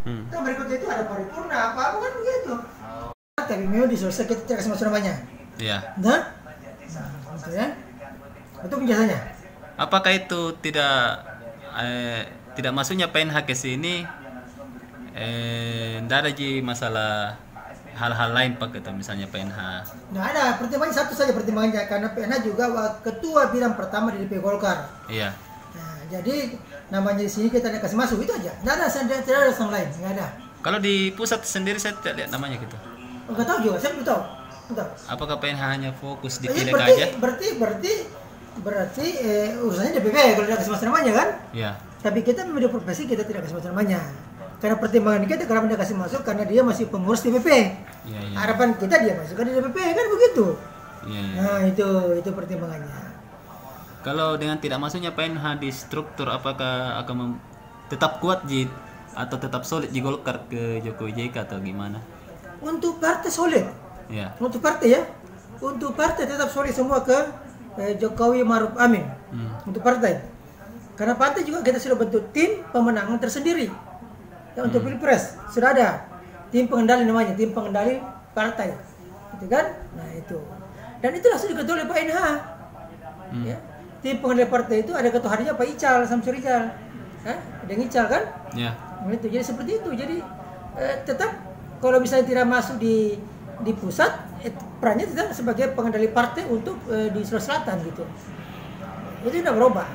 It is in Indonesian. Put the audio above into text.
Kan berikutnya itu ada paripurna apa kan begitu. Tapi memang diselesaikan kita tidak kasih masuk namanya. Iya. Nah, gitu ya. Itu penjelasannya. Apakah itu tidak masuknya PNH ke sini tidak ada masalah hal-hal lain Pak atau misalnya PNH? Nah ada pertimbangan satu saja pertimbangannya karena PNH juga ketua bidang pertama di DP Golkar. Iya. Nah, jadi namanya di sini kita kasih masuk itu aja. Tidak ada yang lain, nggak ada. Kalau di pusat sendiri saya tidak lihat namanya gitu. Nggak tahu juga, saya belum tahu. Apakah PNH hanya fokus di Pileg berarti, aja? Berarti urusannya DPP kalau tidak kasih masuk namanya kan? Iya. Tapi kita memang di profesi kita tidak kasih masuk namanya. Karena pertimbangan kita karena tidak kasih masuk karena dia masih pengurus DPP. Iya. Harapan kita dia masukkan di DPP kan begitu. Iya. Nah itu pertimbangannya. Kalau dengan tidak masuknya PNH di struktur, apakah akan tetap kuat atau tetap solid di Golkar ke Jokowi JK atau gimana? Untuk partai solid. Ya. Untuk partai ya. Untuk partai tetap solid semua ke Jokowi Maruf Amin. Untuk partai. Karena partai juga kita sudah bentuk tim pemenangan tersendiri. Ya, untuk Pilpres sudah ada tim pengendali namanya, tim pengendali partai. Gitu kan? Nah, itu. Dan itu langsung diketuai oleh Pak NH. Ya. Tim pengendali partai itu ada ketua harinya Pak Ical, Samsur Ical. Ada yang Ical kan? Ya. Nah, itu. Jadi seperti itu. Jadi tetap kalau misalnya tidak masuk di pusat, perannya tetap sebagai pengendali partai untuk di Sulawesi Selatan gitu. Itu tidak berubah.